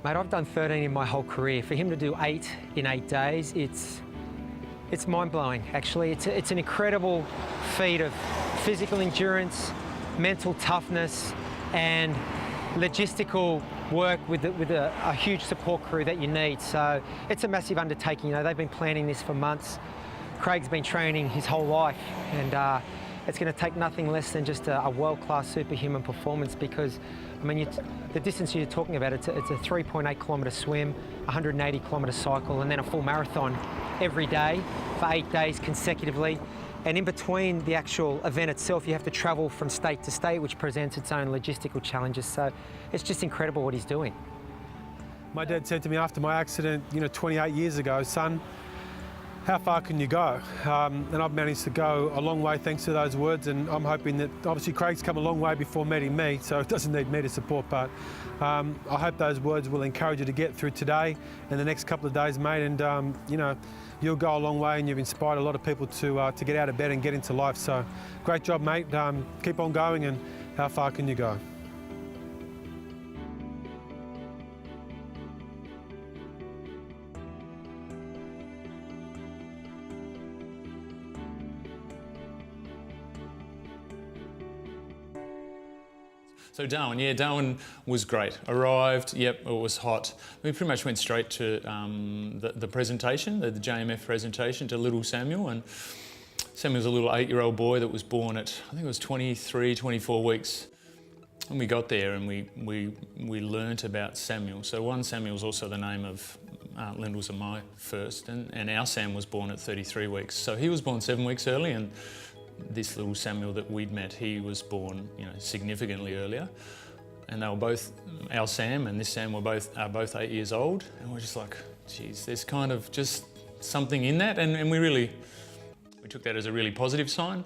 Mate, I've done 13 in my whole career. For him to do 8 in 8 days, it's mind-blowing, actually. It's an incredible feat of physical endurance, mental toughness, and logistical work with a huge support crew that you need. So it's a massive undertaking. You know, they've been planning this for months. Craig's been training his whole life, and it's going to take nothing less than just a world-class superhuman performance, because, I mean, the distance you're talking about, it's a 3.8 kilometre swim, 180 kilometre cycle, and then a full marathon every day for 8 days consecutively. And in between the actual event itself, you have to travel from state to state, which presents its own logistical challenges. So it's just incredible what he's doing. My dad said to me after my accident, 28 years ago, son, how far can you go? And I've managed to go a long way thanks to those words, and I'm hoping that, obviously Craig's come a long way before meeting me, so it doesn't need me to support, but I hope those words will encourage you to get through today and the next couple of days, mate, and you'll go a long way, and you've inspired a lot of people to get out of bed and get into life, so great job, mate. Keep on going, and how far can you go? So Darwin was great. Arrived, yep, it was hot. We pretty much went straight to the presentation, the JMF presentation to little Samuel. And Samuel's a little 8-year-old boy that was born at, I think it was 23, 24 weeks. And we got there and we learnt about Samuel. So one Samuel's also the name of Lyndall's and my first, and our Sam was born at 33 weeks. So he was born 7 weeks early, and this little Samuel that we'd met, he was born, significantly earlier. And they were both, our Sam and this Sam are both 8 years old. And we're just like, geez, there's kind of just something in that. And we took that as a really positive sign.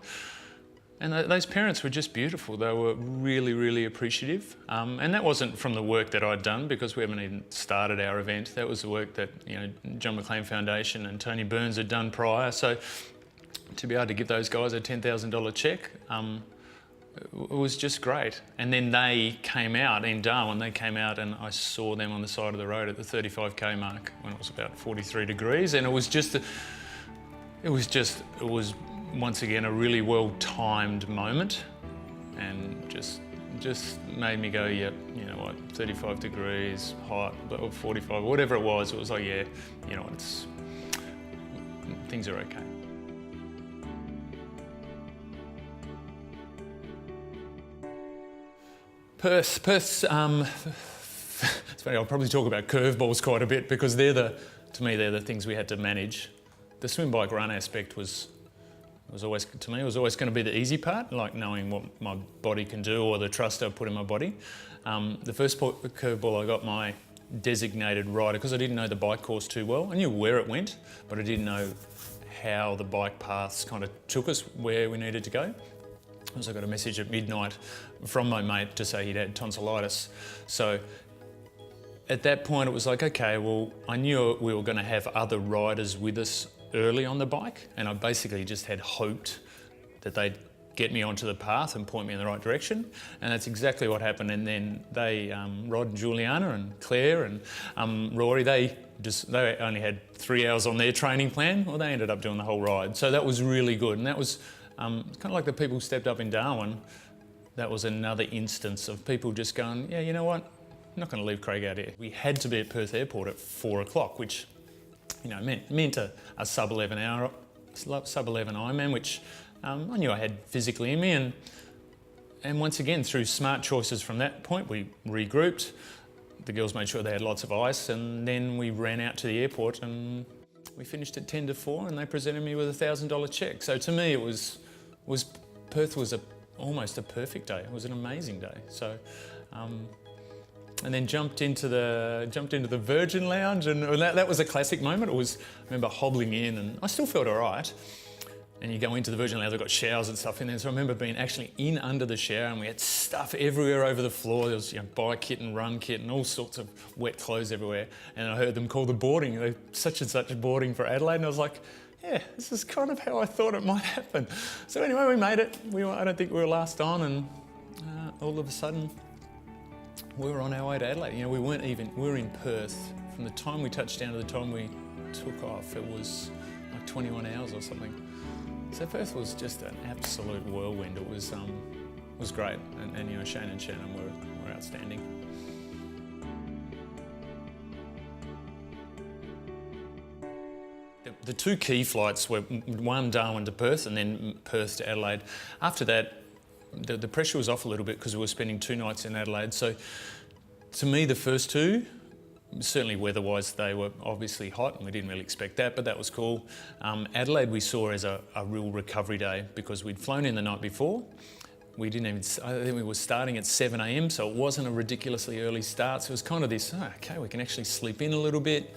And those parents were just beautiful. They were really, really appreciative. And that wasn't from the work that I'd done, because we haven't even started our event. That was the work that, John McLean Foundation and Tony Burns had done prior. So to be able to give those guys a $10,000 check, it was just great. And then they came out in Darwin, and I saw them on the side of the road at the 35k mark when it was about 43 degrees. And it was once again a really well-timed moment, and just made me go, yep, you know what, 35 degrees, hot, or 45, whatever it was like, yeah, you know what, things are okay. Perth, it's funny, I'll probably talk about curveballs quite a bit, because to me, they're the things we had to manage. The swim, bike, run aspect was always going to be the easy part, like knowing what my body can do, or the trust I put in my body. The first curveball, I got my designated rider, because I didn't know the bike course too well. I knew where it went, but I didn't know how the bike paths kind of took us where we needed to go. So I got a message at midnight from my mate to say he'd had tonsillitis. So at that point it was like, okay, well, I knew we were going to have other riders with us early on the bike, and I basically just had hoped that they'd get me onto the path and point me in the right direction, and that's exactly what happened. And then they, Rod and Juliana and Claire and Rory, they only had 3 hours on their training plan. Well, they ended up doing the whole ride, so that was really good. And that was kind of like the people who stepped up in Darwin. That was another instance of people just going, yeah, you know what, I'm not going to leave Craig out here. We had to be at Perth Airport at 4 o'clock, which meant a sub 11 Ironman, which I knew I had physically in me. And once again, through smart choices from that point, we regrouped. The girls made sure they had lots of ice, and then we ran out to the airport and we finished at 10 to 4, and they presented me with a $1,000 check. So to me, Perth was almost a perfect day. It was an amazing day. So, and then jumped into the Virgin Lounge, and that was a classic moment. I remember hobbling in, and I still felt all right. And you go into the Virgin Lounge, they've got showers and stuff in there. So I remember being actually in under the shower, and we had stuff everywhere over the floor. There was bike kit and run kit and all sorts of wet clothes everywhere. And I heard them call the boarding, such and such boarding for Adelaide. And I was like, yeah, this is kind of how I thought it might happen. So anyway, we made it. I don't think we were last on, and all of a sudden, we were on our way to Adelaide. You know, we were in Perth. From the time we touched down to the time we took off, it was like 21 hours or something. So Perth was just an absolute whirlwind. It was great, and you know, Shane and Shannon were outstanding. The two key flights were one Darwin to Perth and then Perth to Adelaide. After that, the pressure was off a little bit because we were spending 2 nights in Adelaide. So to me, the first two, certainly weather-wise, they were obviously hot and we didn't really expect that, but that was cool. Adelaide we saw as a real recovery day because we'd flown in the night before. I think we were starting at 7 a.m, so it wasn't a ridiculously early start. So it was kind of this, okay, we can actually sleep in a little bit.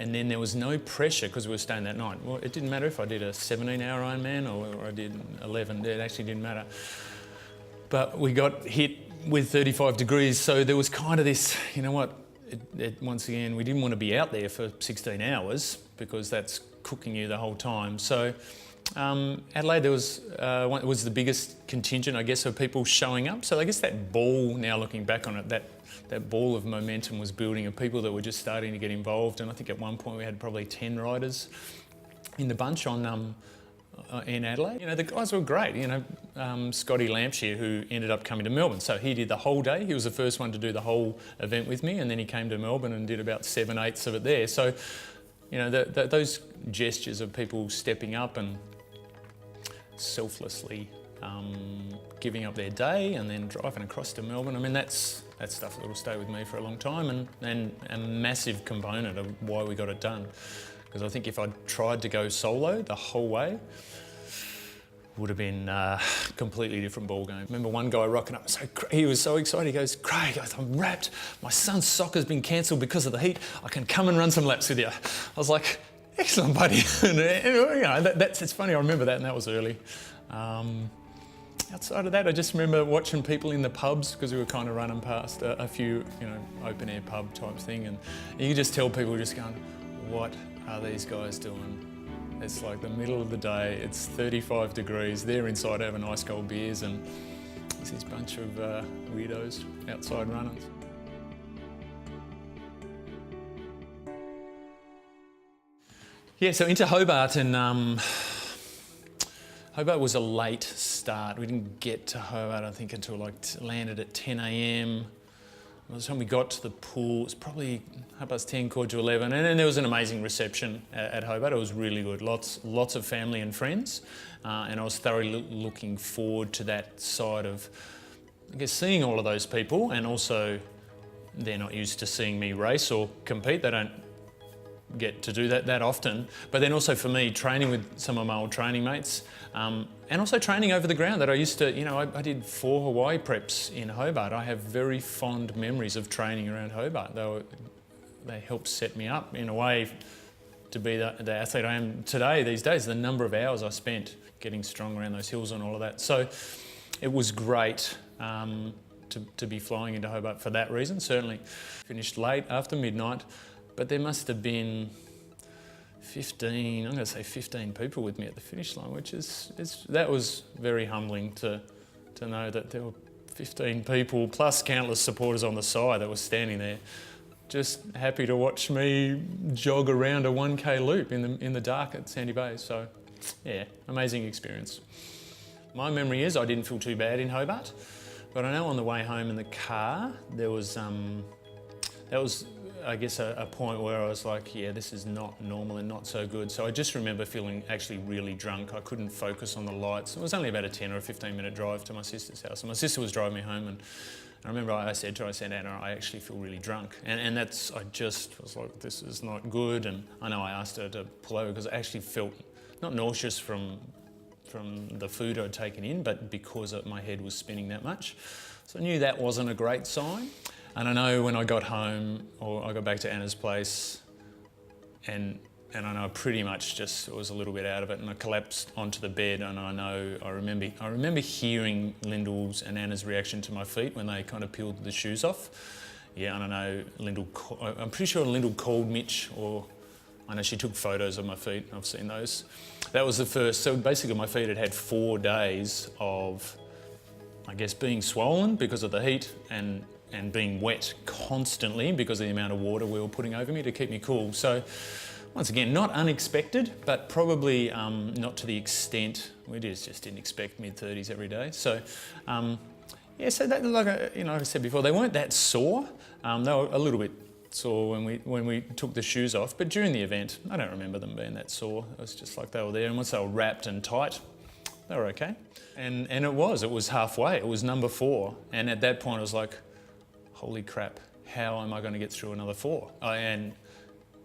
And then there was no pressure because we were staying that night. Well, it didn't matter if I did a 17-hour Ironman or I did 11, it actually didn't matter. But we got hit with 35 degrees, so there was kind of this, you know what, once again, we didn't want to be out there for 16 hours because that's cooking you the whole time. So Adelaide, there was the biggest contingent, I guess, of people showing up. So I guess that ball, now looking back on it, that ball of momentum was building of people that were just starting to get involved. And I think at one point we had probably 10 riders in the bunch in Adelaide. You know, the guys were great. You know, Scotty Lampshire, who ended up coming to Melbourne. So he did the whole day. He was the first one to do the whole event with me. And then he came to Melbourne and did about 7/8 of it there. So, you know, those gestures of people stepping up and selflessly giving up their day and then driving across to Melbourne. I mean, that's stuff that will stay with me for a long time and a massive component of why we got it done. Because I think if I'd tried to go solo the whole way, would have been a completely different ballgame. Remember one guy rocking up, he was so excited, he goes, "Craig, I'm wrapped. My son's soccer's been cancelled because of the heat. I can come and run some laps with you." I was like, "Excellent, buddy." And, you know, it's funny, I remember that, and that was early. Outside of that, I just remember watching people in the pubs because we were kind of running past a few, you know, open air pub type thing, and you could just tell people just going, "What are these guys doing?" It's like the middle of the day, it's 35 degrees, they're inside having ice cold beers, and there's this bunch of weirdos outside running. Yeah, so into Hobart, and Hobart was a late start. We didn't get to Hobart, I think, until landed at 10 a.m. By the time we got to the pool, it was probably 10:30, quarter to 11, and then there was an amazing reception at Hobart. It was really good. Lots of family and friends, and I was thoroughly looking forward to that side of, I guess, seeing all of those people, and also they're not used to seeing me race or compete. They don't get to do that often. But then also for me, training with some of my old training mates, and also training over the ground that I used to, you know, I did 4 Hawaii preps in Hobart. I have very fond memories of training around Hobart. They helped set me up in a way to be the athlete I am today these days. The number of hours I spent getting strong around those hills and all of that. So it was great to be flying into Hobart for that reason, certainly. Finished late after midnight, but there must have been 15, I'm going to say 15 people with me at the finish line, which that was very humbling to know that there were 15 people plus countless supporters on the side that were standing there, just happy to watch me jog around a 1K loop in the dark at Sandy Bay. So yeah, amazing experience. My memory is I didn't feel too bad in Hobart, but I know on the way home in the car, there was, that was, I guess, a point where I was like, yeah, this is not normal and not so good. So I just remember feeling actually really drunk. I couldn't focus on the lights. It was only about a 10 or a 15-minute drive to my sister's house. And my sister was driving me home, and I remember I said to her, Anna, I actually feel really drunk. And I just was like, this is not good. And I know I asked her to pull over because I actually felt not nauseous from the food I'd taken in, but because my head was spinning that much. So I knew that wasn't a great sign. And I know when I got home, or I got back to Anna's place, and I know I pretty much just was a little bit out of it, and I collapsed onto the bed, and I remember hearing Lyndall's and Anna's reaction to my feet when they kind of peeled the shoes off. Yeah, and I know I'm pretty sure Lyndall called Mitch, or I know she took photos of my feet. I've seen those. That was the first. So basically my feet had 4 days of I guess, being swollen because of the heat and being wet constantly because of the amount of water we were putting over me to keep me cool. So once again, not unexpected, but probably not to the extent, we just didn't expect mid-30s every day. So yeah, so that, like I said before, they weren't that sore. They were a little bit sore when we took the shoes off, but during the event, I don't remember them being that sore. It was just like they were there, and once they were wrapped and tight, they were okay. And it was halfway, it was number 4. And at that point I was like, holy crap, how am I going to get through another 4?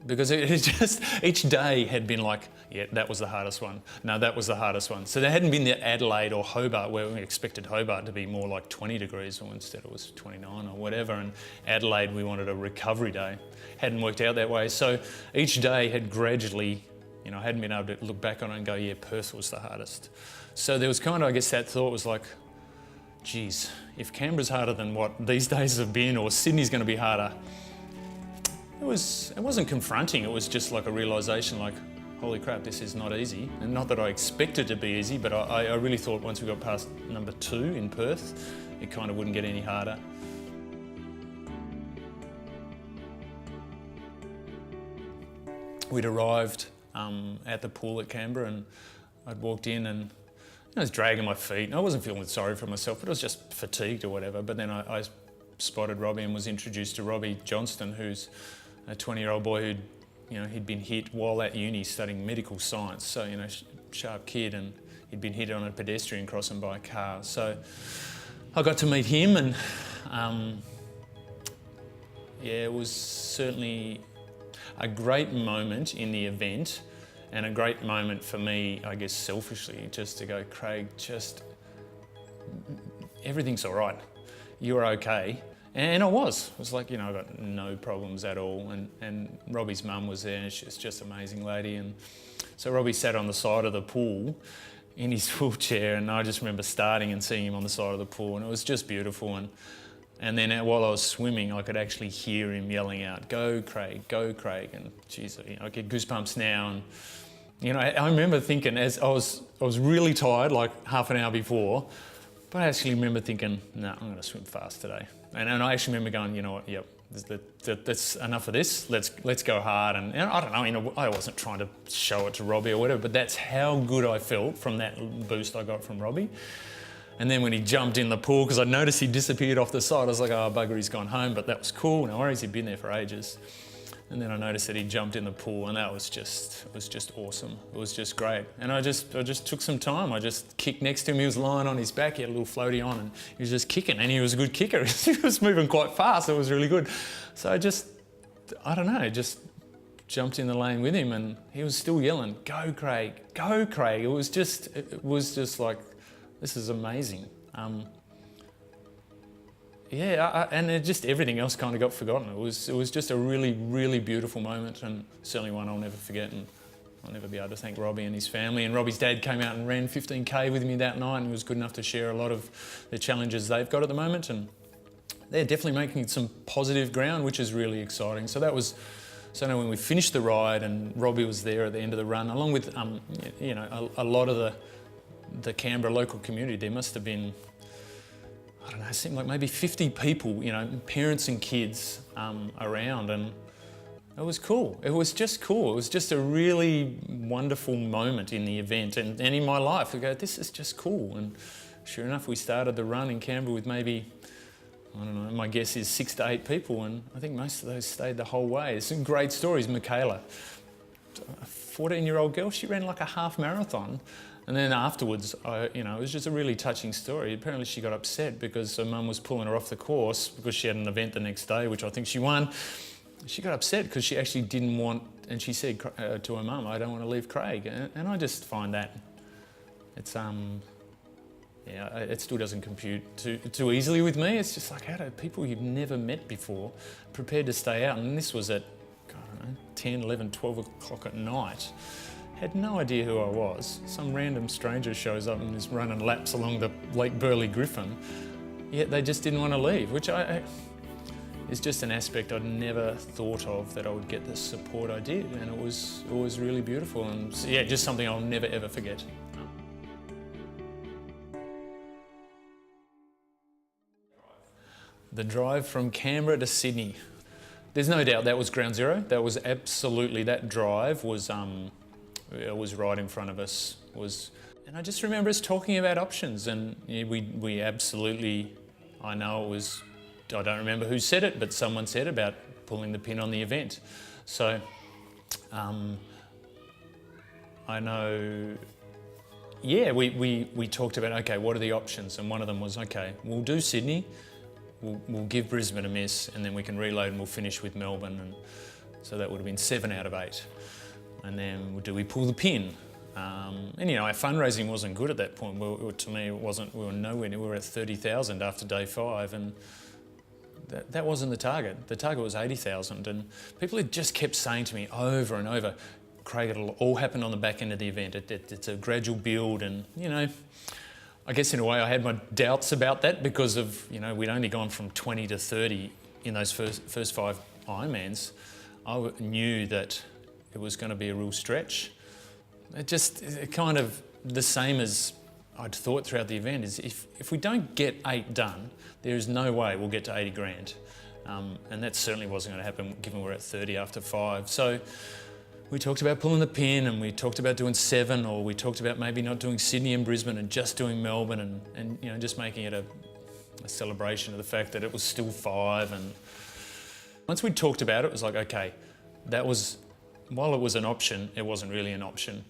Because it just, each day had been like, yeah, that was the hardest one. No, that was the hardest one. So there hadn't been the Adelaide or Hobart where we expected Hobart to be more like 20 degrees, or instead it was 29 or whatever. And Adelaide, we wanted a recovery day. Hadn't worked out that way. So each day had gradually, I hadn't been able to look back on it and go, yeah, Perth was the hardest. So there was kind of, I guess, that thought was like, geez, if Canberra's harder than what these days have been, or Sydney's going to be harder, it wasn't confronting. It was just like a realisation, like, holy crap, this is not easy. And not that I expected it to be easy, but I really thought once we got past number 2 in Perth, it kind of wouldn't get any harder. We'd arrived at the pool at Canberra, and I'd walked in and I was dragging my feet. I wasn't feeling sorry for myself, but I was just fatigued or whatever. But then I spotted Robbie and was introduced to Robbie Johnston, who's a 20-year-old boy he'd been hit while at uni studying medical science. So, sharp kid, and he'd been hit on a pedestrian crossing by a car. So I got to meet him, and yeah, it was certainly a great moment in the event, and a great moment for me, I guess, selfishly, just to go, Craig, everything's all right. You're okay. And I was like, I got no problems at all. And Robbie's mum was there, and she's just an amazing lady. And so Robbie sat on the side of the pool in his wheelchair, and I just remember starting and seeing him on the side of the pool, and it was just beautiful. And then while I was swimming, I could actually hear him yelling out, go Craig, go Craig. And geez, I get goosebumps now. And I remember thinking, as I was really tired, like half an hour before, but I actually remember thinking, no, I'm going to swim fast today. And I actually remember going, you know what, yep, that's enough of this. Let's go hard. And I don't know, I wasn't trying to show it to Robbie or whatever, but that's how good I felt from that boost I got from Robbie. And then when he jumped in the pool, because I noticed he disappeared off the side, I was like, oh, bugger, he's gone home, but that was cool. No worries, he'd been there for ages. And then I noticed that he jumped in the pool, and that was just awesome. It was just great. And I just took some time. I just kicked next to him. He was lying on his back. He had a little floaty on, and he was just kicking, and he was a good kicker. He was moving quite fast. It was really good. So I just jumped in the lane with him, and he was still yelling, go Craig, go Craig. It was just like, this is amazing. Yeah, and everything else kind of got forgotten. It was just a really, really beautiful moment, and certainly one I'll never forget, and I'll never be able to thank Robbie and his family. And Robbie's dad came out and ran 15K with me that night, and was good enough to share a lot of the challenges they've got at the moment, and they're definitely making some positive ground, which is really exciting. So now when we finished the ride, and Robbie was there at the end of the run, along with a lot of the Canberra local community. There must have been, I don't know, it seemed like maybe 50 people, parents and kids around, and it was cool. It was just cool. It was just a really wonderful moment in the event and in my life. I go, this is just cool. And sure enough, we started the run in Canberra with maybe, I don't know, my guess is 6 to 8 people, and I think most of those stayed the whole way. Some great stories. Michaela, a 14-year-old girl, she ran like a half marathon. And then afterwards, it was just a really touching story. Apparently she got upset because her mum was pulling her off the course because she had an event the next day, which I think she won. She got upset because she actually didn't want, and she said to her mum, I don't want to leave Craig. And I just find that it still doesn't compute too easily with me. It's just like, how do people you've never met before prepared to stay out? And this was at, I don't know, 10, 11, 12 o'clock at night. Had no idea who I was. Some random stranger shows up and is running laps along the Lake Burley Griffin, yet they just didn't want to leave, which is just an aspect I'd never thought of, that I would get the support I did, and it was really beautiful, and yeah, just something I'll never ever forget. the drive from Canberra to Sydney. There's no doubt that was ground zero. That was absolutely, that drive was right in front of us. And I just remember us talking about options, and we absolutely, I know it was, I don't remember who said it, but someone said about pulling the pin on the event. So I know, yeah, we talked about, okay, what are the options? And one of them was, okay, we'll do Sydney, we'll give Brisbane a miss, and then we can reload and we'll finish with Melbourne. And so that would have been 7 out of 8. And then do we pull the pin? And you know, our fundraising wasn't good at that point. To me, it wasn't. We were nowhere near. We were at 30,000 after day 5, and that wasn't the target. The target was 80,000, and people had just kept saying to me over and over, Craig, it'll all happen on the back end of the event. It's a gradual build, and you know, I guess in a way I had my doubts about that because of, you know, we'd only gone from 20 to 30 in those first 5 Ironmans. I knew that it was going to be a real stretch. It kind of the same as I'd thought throughout the event is if we don't get 8 done, there is no way we'll get to 80 grand. And that certainly wasn't going to happen given we're at 30 after 5. So we talked about pulling the pin, and we talked about doing 7, or we talked about maybe not doing Sydney and Brisbane and just doing Melbourne, and you know, just making it a celebration of the fact that it was still 5. And once we talked about it, it was like, okay, that was, while it was an option, it wasn't really an option.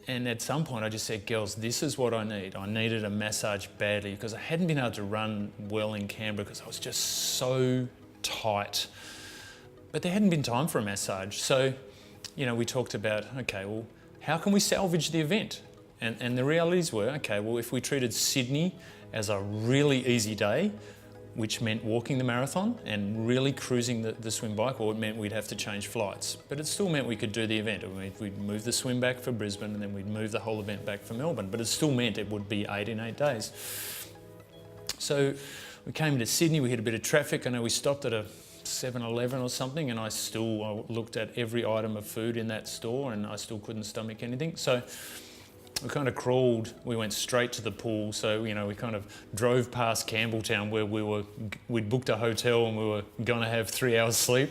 And at some point I just said, girls, this is what I need. I needed a massage badly because I hadn't been able to run well in Canberra because I was just so tight. But there hadn't been time for a massage. So, you know, we talked about, okay, well, how can we salvage the event? And the realities were, okay, well, if we treated Sydney as a really easy day, which meant walking the marathon and really cruising the swim bike, or it meant we'd have to change flights. But it still meant we could do the event. We'd move the swim back for Brisbane, and then we'd move the whole event back for Melbourne. But it still meant it would be 8 in 8 days. So we came into Sydney, we hit a bit of traffic. I know we stopped at a 7-Eleven or something, and I looked at every item of food in that store, and I still couldn't stomach anything. So we kind of crawled, we went straight to the pool. So, you know, we kind of drove past Campbelltown where we'd booked a hotel and we were going to have 3 hours sleep.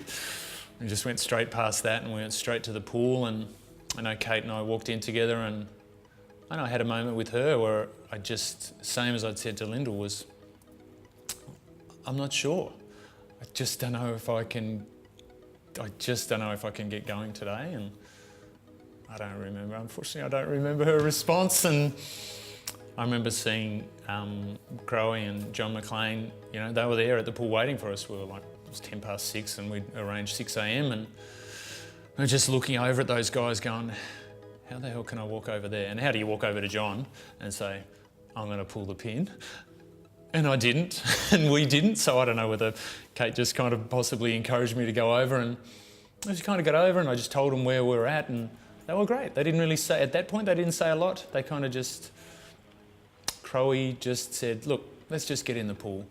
We just went straight past that and we went straight to the pool, and I know Kate and I walked in together, and I know I had a moment with her where I just, same as I'd said to Lyndall, was, I'm not sure. I just don't know if I can get going today. And I don't remember, unfortunately, I don't remember her response. And I remember seeing Crowe and John McLean, you know, they were there at the pool waiting for us. We were like, it was 6:10, and we'd arranged 6 a.m. And I was just looking over at those guys going, how the hell can I walk over there? And how do you walk over to John and say, I'm going to pull the pin? And I didn't, and we didn't. So I don't know whether Kate just kind of possibly encouraged me to go over, and I just kind of got over, and I just told them where we were at, and they were great. They didn't really say, at that point, they didn't say a lot. They kind of just, Crowe just said, look, let's just get in the pool.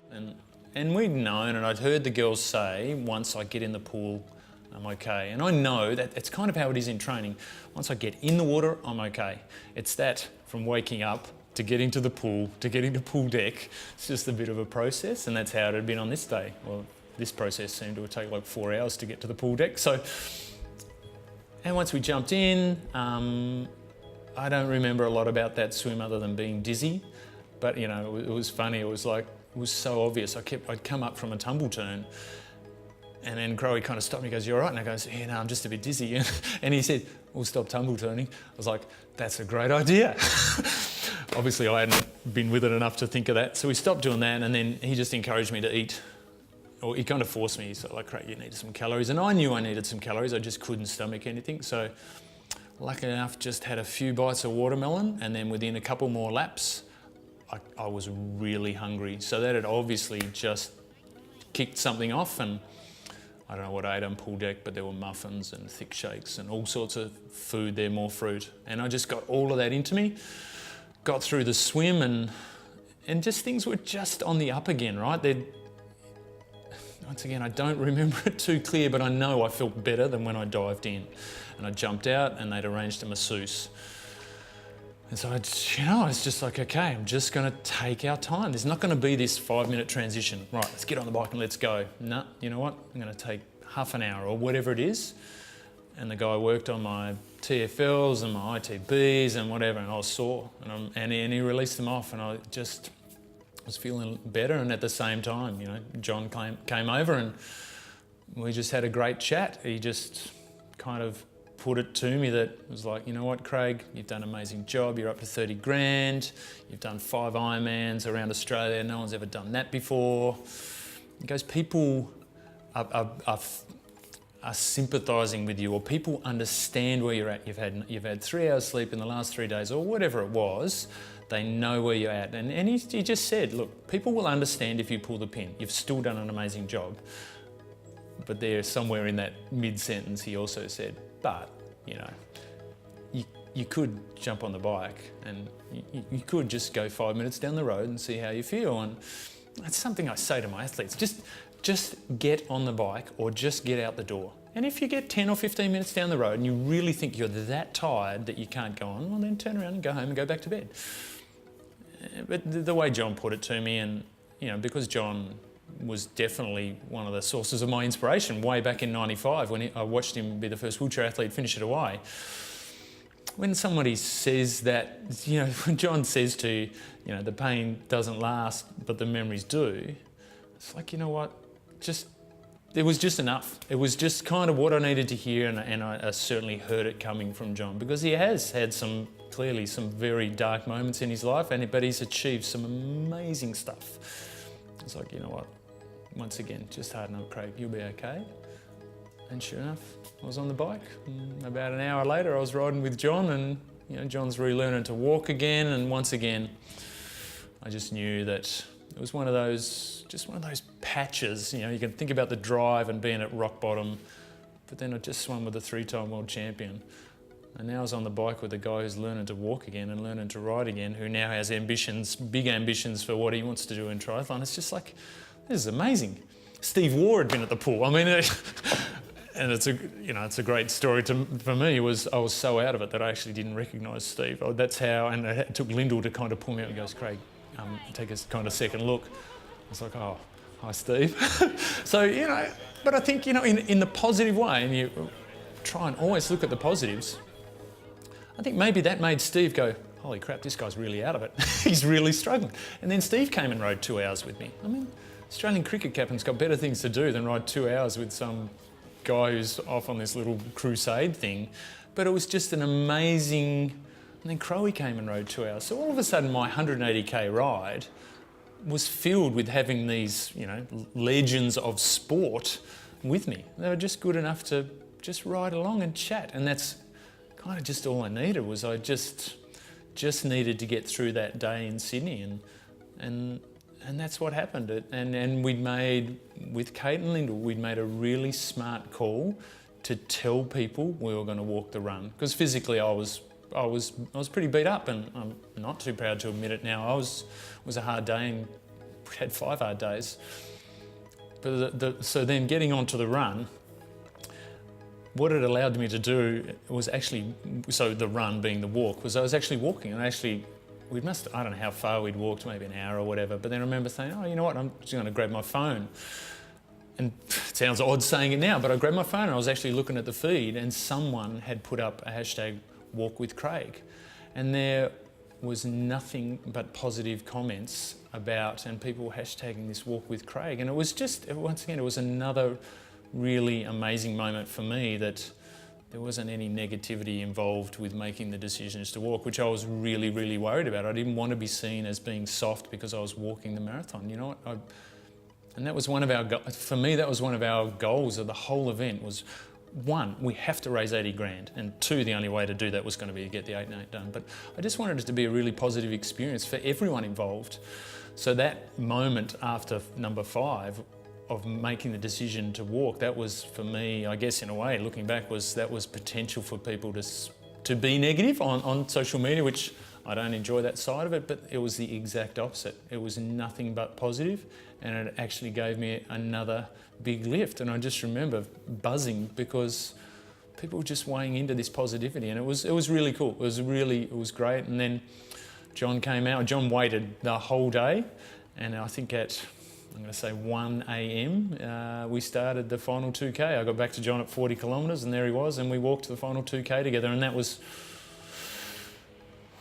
And we'd known, and I'd heard the girls say, once I get in the pool, I'm okay. And I know that it's kind of how it is in training. Once I get in the water, I'm okay. It's that from waking up to getting to the pool, to getting to pool deck, it's just a bit of a process, and that's how it had been on this day. Well, this process seemed to take like 4 hours to get to the pool deck. So, and once we jumped in, I don't remember a lot about that swim other than being dizzy, but you know, it was funny. It was like, it was so obvious. I'd come up from a tumble turn, and then Crowe kind of stopped me, he goes, you all right? And I goes, yeah, no, I'm just a bit dizzy. And he said, we'll stop tumble turning. I was like, that's a great idea. Obviously I hadn't been with it enough to think of that. So we stopped doing that, and then he just encouraged me to eat. Or he kind of forced me, he's like, Craig, you need some calories. And I knew I needed some calories, I just couldn't stomach anything. So lucky enough, just had a few bites of watermelon, and then within a couple more laps, I was really hungry. So that had obviously just kicked something off, and I don't know what I ate on pool deck, but there were muffins and thick shakes and all sorts of food there, more fruit. And I just got all of that into me, got through the swim, and just things were just on the up again, right? Once again, I don't remember it too clear, but I know I felt better than when I dived in. And I jumped out, and they'd arranged a masseuse. And so it's just like, okay, I'm just going to take our time. There's not going to be this 5-minute transition. Right, let's get on the bike and let's go. No, you know what? I'm going to take half an hour or whatever it is. And the guy worked on my TFLs and my ITBs and whatever, and I was sore. And he released them off, and I just was feeling better. And at the same time, John came over and we just had a great chat. He just kind of put it to me that it was like, you know what, Craig, you've done an amazing job. You're up to 30 grand. You've done 5 Ironmans around Australia. No one's ever done that before. He goes, people are sympathising with you, or people understand where you're at. You've had 3 hours sleep in the last 3 days, or whatever it was. They know where you're at. And he just said, look, people will understand if you pull the pin. You've still done an amazing job. But there, somewhere in that mid-sentence, he also said, but, you could jump on the bike and you could just go 5 minutes down the road and see how you feel. And that's something I say to my athletes. Just get on the bike or just get out the door. And if you get 10 or 15 minutes down the road and you really think you're that tired that you can't go on, well, then turn around and go home and go back to bed. But the way John put it to me, and because John was definitely one of the sources of my inspiration way back in '95 when I watched him be the first wheelchair athlete finish at Hawaii. When somebody says that, when John says to you, the pain doesn't last, but the memories do, it's like, you know what, it was just enough. It was just kind of what I needed to hear, and I certainly heard it coming from John, because he has had clearly some very dark moments in his life, but he's achieved some amazing stuff. It's like, you know what, once again, just harden up, Craig, you'll be okay. And sure enough, I was on the bike. About an hour later, I was riding with John, and John's relearning to walk again. And once again, I just knew that it was one of those patches. You can think about the drive and being at rock bottom, but then I just swam with a 3-time world champion. And now I was on the bike with a guy who's learning to walk again and learning to ride again, who now has big ambitions for what he wants to do in triathlon. It's just like, this is amazing. Steve Waugh had been at the pool. I mean, and it's a great story for me. I was so out of it that I actually didn't recognise Steve. That's how, and it took Lyndall to kind of pull me up and goes, Craig, take a kind of second look. I was like, oh, hi, Steve. So, but I think, in the positive way, and you try and always look at the positives, I think maybe that made Steve go, holy crap, this guy's really out of it. He's really struggling. And then Steve came and rode 2 hours with me. I mean, Australian cricket captain's got better things to do than ride 2 hours with some guy who's off on this little crusade thing. But it was just an amazing... And then Crowie came and rode 2 hours. So all of a sudden my 180k ride was filled with having these, legends of sport with me. They were just good enough to just ride along and chat. And that's kind of just all I needed. I just needed to get through that day in Sydney, and that's what happened. And we'd made, with Kate and Lyndall, we'd made a really smart call to tell people we were going to walk the run, because physically I was pretty beat up, and I'm not too proud to admit it now. It was a hard day, and we had 5 hard days. But so then getting onto the run, what it allowed me to do was actually, so the run being the walk, was I was actually walking, and I don't know how far we'd walked, maybe an hour or whatever, but then I remember saying, oh, you know what, I'm just going to grab my phone. And it sounds odd saying it now, but I grabbed my phone and I was actually looking at the feed, and someone had put up a hashtag walk with Craig. And there was nothing but positive comments about, and people hashtagging this walk with Craig. And it was just, once again, it was another really amazing moment for me, that there wasn't any negativity involved with making the decisions to walk, which I was really, really worried about. I didn't want to be seen as being soft because I was walking the marathon. You know what? And that was one of our goals of the whole event was, 1, we have to raise 80 grand, and 2, the only way to do that was going to be to get the 8in8 done. But I just wanted it to be a really positive experience for everyone involved. So that moment after number 5 of making the decision to walk, that was for me, I guess in a way, looking back, that was potential for people to be negative on social media, which I don't enjoy that side of it, but it was the exact opposite. It was nothing but positive, and it actually gave me another big lift. And I just remember buzzing because people were just weighing into this positivity, and it was really cool. It was great. And then John came out. John waited the whole day, and I think at, I'm going to say 1 a.m. We started the final 2K. I got back to John at 40 kilometres, and there he was, and we walked the final 2K together, and that was,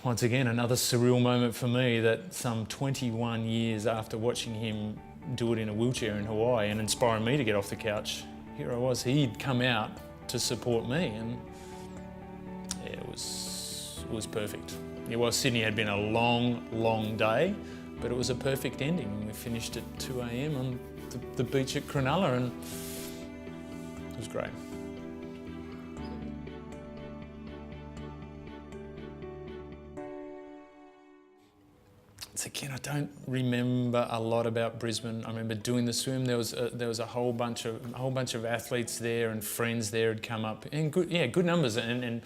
once again, another surreal moment for me, that some 21 years after watching him do it in a wheelchair in Hawaii and inspiring me to get off the couch, here I was, he'd come out to support me, and yeah, it was perfect. It was, Sydney had been a long day, but it was a perfect ending. We finished at 2 a.m. on the beach at Cronulla, and it was great. So again, I don't remember a lot about Brisbane. I remember doing the swim. There was a whole bunch of athletes there, and friends there had come up, and good numbers, and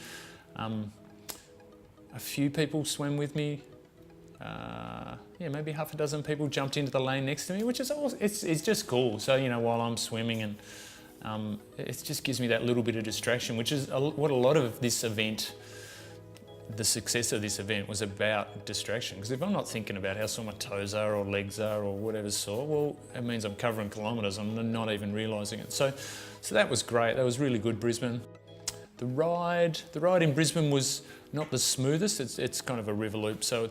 a few people swam with me. Maybe half a dozen people jumped into the lane next to me, which is it's just cool. So while I'm swimming, and it just gives me that little bit of distraction, which is what a lot of this event. The success of this event was about distraction, because if I'm not thinking about how sore my toes are or legs are or whatever's sore, well, it means I'm covering kilometres. I'm not even realising it. So that was great. That was really good, Brisbane. The ride in Brisbane was not the smoothest. It's kind of a river loop, so I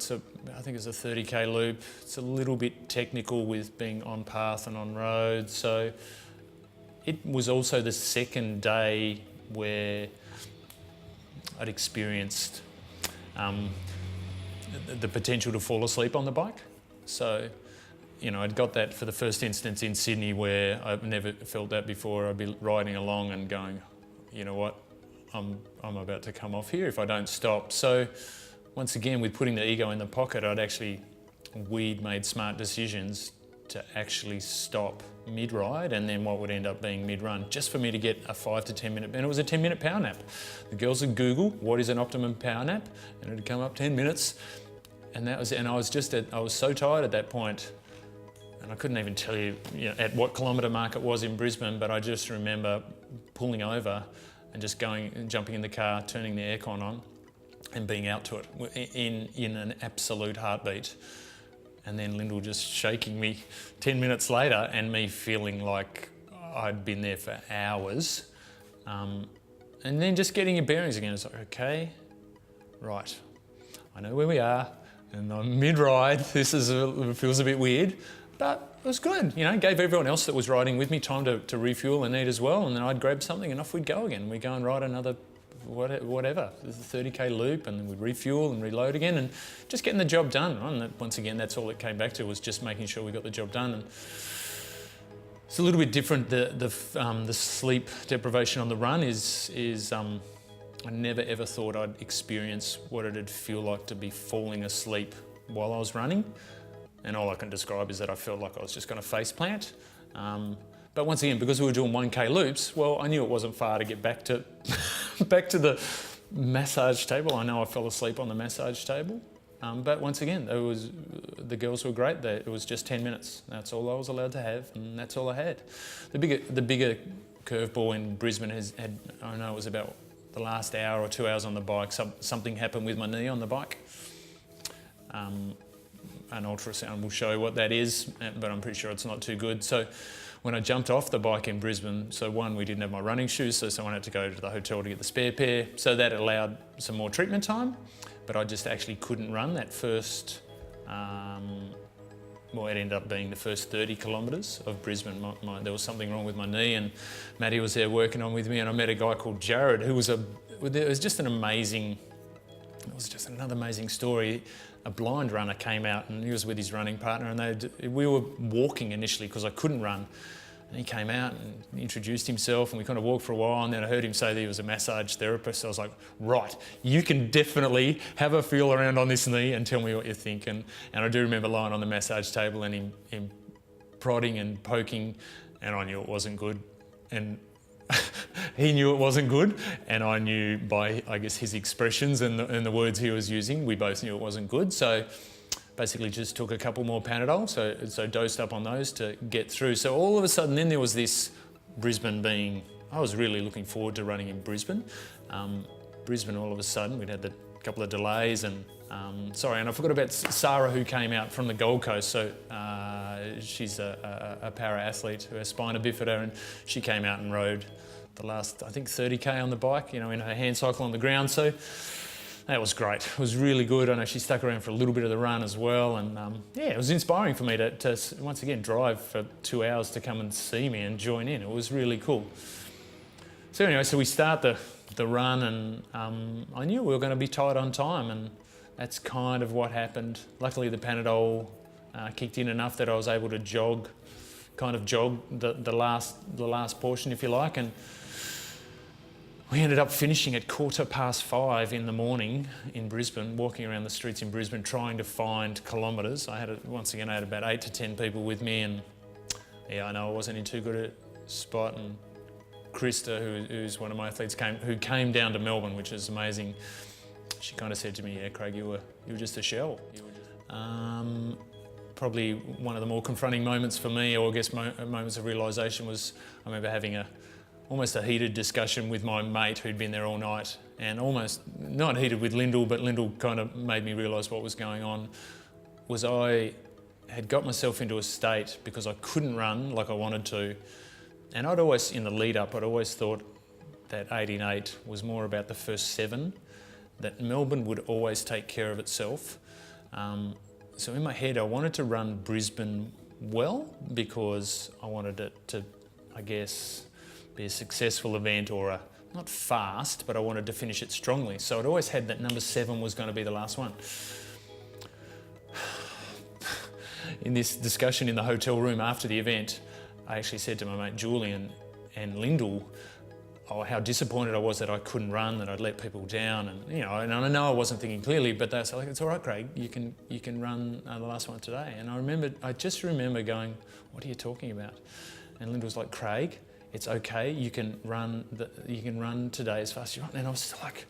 think it's a 30k loop. It's a little bit technical with being on path and on road. So it was also the second day where I'd experienced the potential to fall asleep on the bike. So, I'd got that for the first instance in Sydney, where I've never felt that before. I'd be riding along and going, you know what, I'm about to come off here if I don't stop. So once again, with putting the ego in the pocket, we'd made smart decisions to actually stop mid-ride, and then what would end up being mid-run, just for me to get a 5 to 10 minute, and it was a 10-minute power nap. The girls would Google, what is an optimum power nap? And it'd come up 10 minutes. And I was so tired at that point, and I couldn't even tell you, at what kilometre mark it was in Brisbane, but I just remember pulling over and just jumping in the car, turning the aircon on, and being out to it in an absolute heartbeat. And then Lyndall just shaking me 10 minutes later, and me feeling like I'd been there for hours. And then just getting your bearings again. It's like, okay, right, I know where we are, and I'm mid-ride. This feels a bit weird, but it was good. Gave everyone else that was riding with me time to refuel and eat as well, and then I'd grab something and off we'd go again. We'd go and ride another whatever, the 30k loop, and then we'd refuel and reload again, and just getting the job done. And once again, that's all it came back to, was just making sure we got the job done. And it's a little bit different. The sleep deprivation on the run is I never ever thought I'd experience what it'd feel like to be falling asleep while I was running, and all I can describe is that I felt like I was just going to face plant. But once again, because we were doing 1k loops, well, I knew it wasn't far to get back to the massage table. I know I fell asleep on the massage table, but once again, the girls were great. It was just 10 minutes. That's all I was allowed to have, and that's all I had. The bigger curveball in Brisbane I know it was about the last hour or 2 hours on the bike. Something happened with my knee on the bike. An ultrasound will show what that is, but I'm pretty sure it's not too good. So when I jumped off the bike in Brisbane, so one, we didn't have my running shoes, so someone had to go to the hotel to get the spare pair. So that allowed some more treatment time, but I just actually couldn't run that first, it ended up being the first 30 kilometres of Brisbane. There was something wrong with my knee, and Maddie was there working on with me, and I met a guy called Jared, who was just another amazing story. A blind runner came out, and he was with his running partner, and we were walking initially because I couldn't run. And he came out and introduced himself, and we kind of walked for a while, and then I heard him say that he was a massage therapist. So I was like, right, you can definitely have a feel around on this knee and tell me what you think. And I do remember lying on the massage table and him prodding and poking, and I knew it wasn't good. And he knew it wasn't good, and I knew by, I guess, his expressions and the words he was using, we both knew it wasn't good. So basically just took a couple more Panadol, so dosed up on those to get through. So all of a sudden then there was this Brisbane being I was really looking forward to running in Brisbane. Brisbane, all of a sudden, we'd had a couple of delays, and sorry, and I forgot about Sarah, who came out from the Gold Coast. So she's a para athlete who has spina bifida, and she came out and rode the last, I think, 30k on the bike, you know, in her hand cycle on the ground. So that was great. It was really good. I know she stuck around for a little bit of the run as well, and yeah, it was inspiring for me to once again drive for 2 hours to come and see me and join in. It was really cool. So anyway, so we start the run, and I knew we were going to be tight on time, and that's kind of what happened. Luckily, the Panadol kicked in enough that I was able to jog the last portion, if you like, and we ended up finishing at 5:15 in the morning in Brisbane, walking around the streets in Brisbane trying to find kilometres. Once again, I had about 8 to 10 people with me, and yeah, I know I wasn't in too good a spot, and Krista, who's one of my athletes, who came down to Melbourne, which is amazing. She kind of said to me, "Yeah, Craig, you were just a shell." Probably one of the more confronting moments for me, or I guess moments of realisation, was I remember having almost a heated discussion with my mate who'd been there all night, and almost not heated with Lyndall, but Lyndall kind of made me realise what was going on. Was I had got myself into a state because I couldn't run like I wanted to. And I'd always, in the lead up, I'd always thought that 8in8 was more about the first 7, that Melbourne would always take care of itself. So in my head, I wanted to run Brisbane well, because I wanted it to, I guess, be a successful event, or not fast, but I wanted to finish it strongly. So I'd always had that number 7 was going to be the last one. In this discussion in the hotel room after the event, I actually said to my mate Julian and Lyndall, how disappointed I was that I couldn't run, that I'd let people down, and you know, and I know I wasn't thinking clearly, but they were like, "It's all right, Craig. You can run the last one today." And I just remember going, "What are you talking about?" And Lyndall was like, "Craig, it's okay. You can run today as fast as you want." And I was like,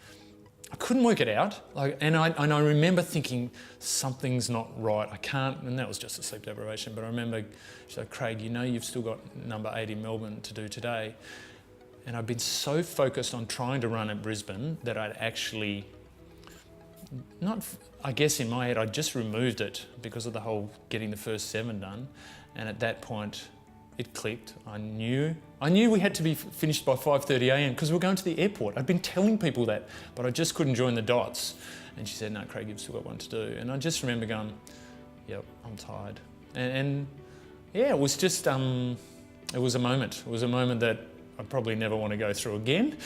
I couldn't work it out. And I remember thinking, something's not right. I can't, and that was just a sleep deprivation. But I remember, she's like, "Craig, you know you've still got number 8 in Melbourne to do today." And I'd been so focused on trying to run at Brisbane that I'd actually, I guess in my head, I'd just removed it because of the whole getting the first 7 done. And at that point, it clicked. I knew we had to be finished by 5:30 a.m. because we were going to the airport. I'd been telling people that, but I just couldn't join the dots. And she said, "No, Craig, you've still got one to do." And I just remember going, "Yep, I'm tired." And yeah, it was just, it was a moment. It was a moment that I probably never want to go through again.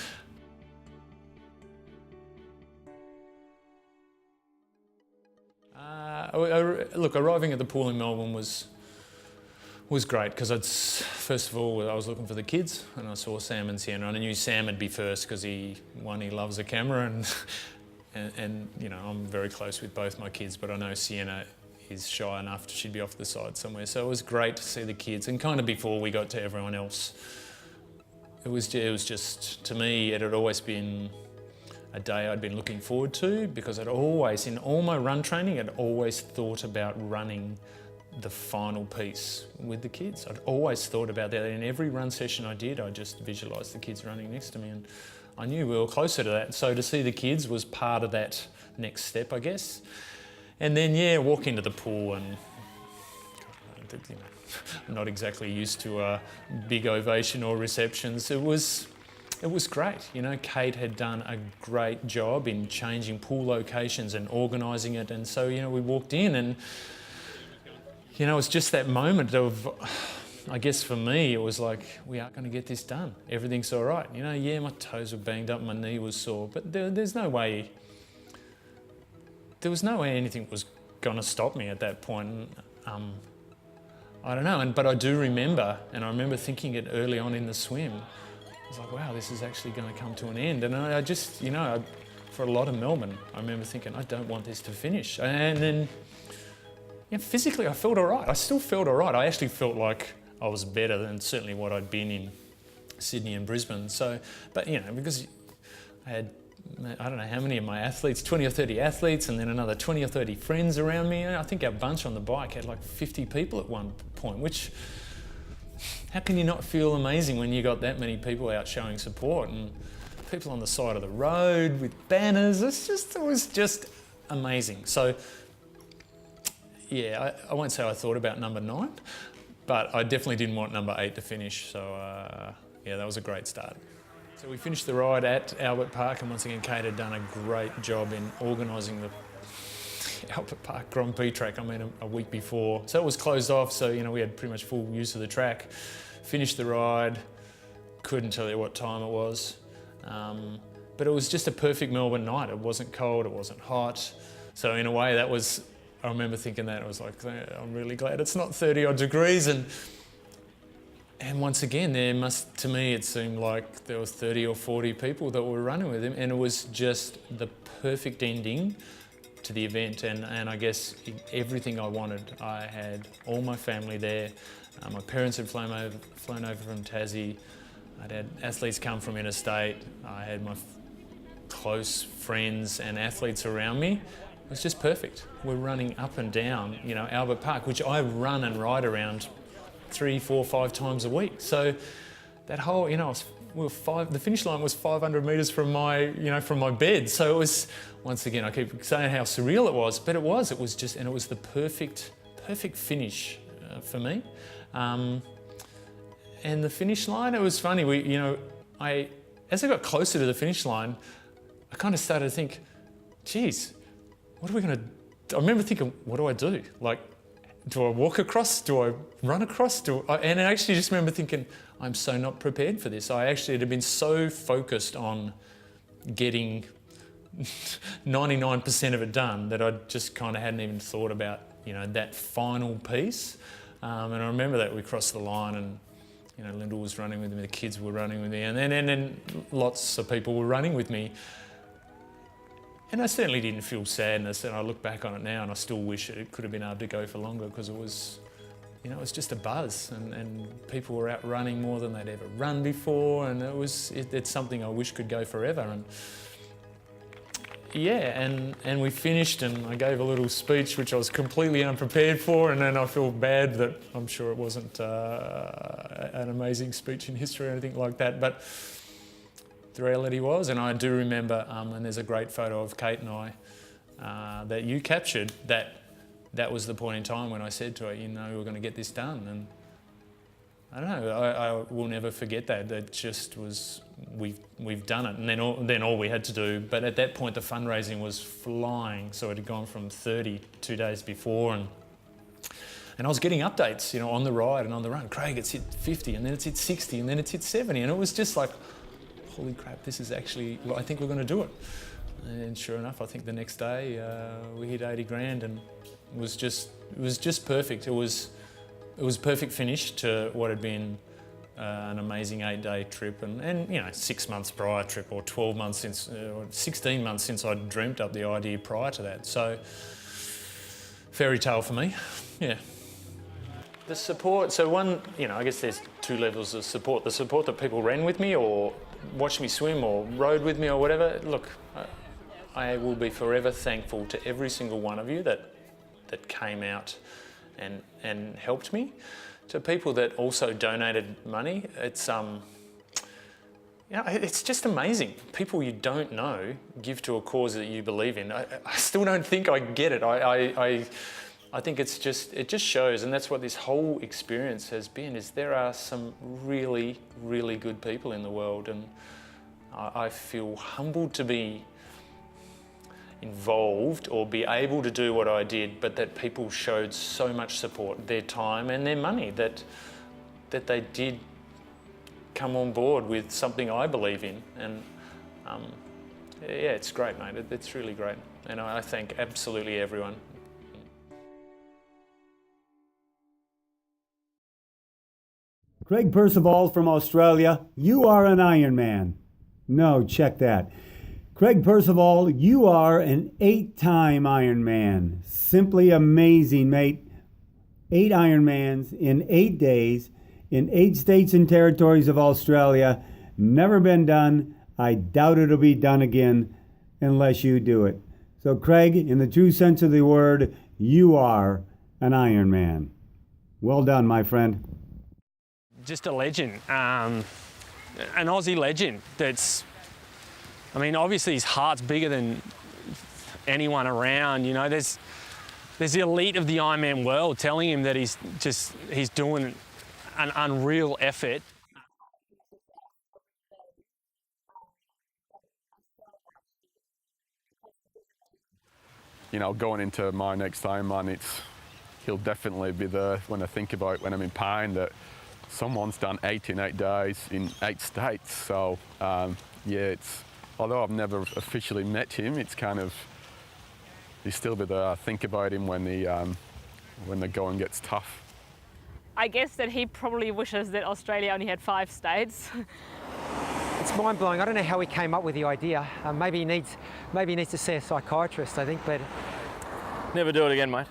Look, arriving at the pool in Melbourne was great, because first of all, I was looking for the kids, and I saw Sam and Sienna, and I knew Sam would be first because he loves a camera, and you know, I'm very close with both my kids, but I know Sienna is shy enough, she'd be off to the side somewhere. So it was great to see the kids, and kind of before we got to everyone else. It was just, to me, it had always been a day I'd been looking forward to, because I'd always, in all my run training, I'd always thought about running the final piece with the kids. I'd always thought about that. In every run session I did, I just visualised the kids running next to me, and I knew we were closer to that. So to see the kids was part of that next step, I guess. And then, yeah, walk into the pool, and you know, I'm not exactly used to a big ovation or receptions. It was great. You know, Kate had done a great job in changing pool locations and organising it. And so, you know, we walked in, and you know, it was just that moment of, I guess for me, it was like, we are going to get this done. Everything's all right. You know, yeah, my toes were banged up, my knee was sore, but there was no way anything was going to stop me at that point. I don't know, but I do remember, and I remember thinking it early on in the swim. I was like, wow, this is actually going to come to an end. And I just, you know, for a lot of Melbourne, I remember thinking, I don't want this to finish. And then, yeah, physically I felt all right. I still felt all right. I actually felt like I was better than certainly what I'd been in Sydney and Brisbane. So, but you know, because I had, I don't know how many of my athletes, 20 or 30 athletes, and then another 20 or 30 friends around me. I think our bunch on the bike had like 50 people at one point, which how can you not feel amazing when you got that many people out showing support and people on the side of the road with banners? It was just amazing. So yeah, I won't say I thought about number 9, but I definitely didn't want number 8 to finish. So yeah, that was a great start. So we finished the ride at Albert Park, and once again, Kate had done a great job in organising the Albert Park Grand Prix track, a week before. So it was closed off, so we had pretty much full use of the track. Finished the ride, couldn't tell you what time it was. But it was just a perfect Melbourne night. It wasn't cold, it wasn't hot. So in a way I remember thinking that, I was like, I'm really glad it's not 30 odd degrees. And once again, to me, it seemed like there was 30 or 40 people that were running with him, and it was just the perfect ending to the event, and I guess everything I wanted. I had all my family there. My parents had flown over from Tassie. I'd had athletes come from interstate. I had my close friends and athletes around me. It was just perfect. We're running up and down, Albert Park, which I run and ride around 3, 4, 5 times a week. So that whole, the finish line was 500 metres from my bed. So it was, once again, I keep saying how surreal it was, but it was the perfect finish for me. And the finish line, it was funny. As I got closer to the finish line, I kind of started to think, geez, what are we going to do? I remember thinking, what do I do? Like, do I walk across? Do I run across? And I actually just remember thinking, I'm so not prepared for this. I actually had been so focused on getting 99% of it done that I just kind of hadn't even thought about, that final piece. And I remember that we crossed the line, and Lyndall was running with me, the kids were running with me, and then lots of people were running with me. And I certainly didn't feel sadness, and I look back on it now and I still wish it could have been able to go for longer, because it was, it was just a buzz, and people were out running more than they'd ever run before, and it's something I wish could go forever. And yeah, and we finished, and I gave a little speech which I was completely unprepared for, and then I feel bad that I'm sure it wasn't an amazing speech in history or anything like that, but the reality was, and I do remember, and there's a great photo of Kate and I that you captured, that was the point in time when I said to her, we're going to get this done. And I don't know, I will never forget that. That just was, we've done it. And then all we had to do, but at that point the fundraising was flying. So it had gone from 30 2 days before, and I was getting updates, on the ride and on the run. Craig, it's hit 50, and then it's hit 60, and then it's hit 70. And it was just like, holy crap, this is actually, I think we're going to do it. And sure enough, I think the next day we hit 80 grand, and it was just perfect. It was perfect finish to what had been an amazing 8-day trip, and 6 months prior trip, or 12 months since, or 16 months since I'd dreamt up the idea prior to that. So fairy tale for me, yeah. The support, so one, I guess there's 2 levels of support. The support that people ran with me or watched me swim or rode with me or whatever. Look, I will be forever thankful to every single one of you that came out and helped me. To people that also donated money, it's it's just amazing. People you don't know give to a cause that you believe in. I still don't think I get it. I think it just shows, and that's what this whole experience has been, is there are some really, really good people in the world, and I feel humbled to be involved or be able to do what I did, but that people showed so much support, their time and their money, that they did come on board with something I believe in. And yeah, it's great, mate. It's really great. And I thank absolutely everyone. Craig Percival from Australia, you are an Ironman. No, check that. Craig Percival, you are an 8-time Ironman. Simply amazing, mate. 8 Ironmans in 8 days in 8 states and territories of Australia. Never been done. I doubt it'll be done again unless you do it. So Craig, in the true sense of the word, you are an Ironman. Well done, my friend. Just a legend, an Aussie legend that's, I mean, obviously his heart's bigger than anyone around, you know. There's the elite of the Ironman world telling him that he's doing an unreal effort. You know, going into my next Ironman, he'll definitely be there when I think about when I'm in pain that someone's done 8 in 8 days in 8 states. So yeah, although I've never officially met him, it's kind of, he'll still be there. I think about him when the going gets tough. I guess that he probably wishes that Australia only had 5 states. It's mind-blowing. I don't know how he came up with the idea. Maybe he needs to see a psychiatrist, I think, but... Never do it again, mate.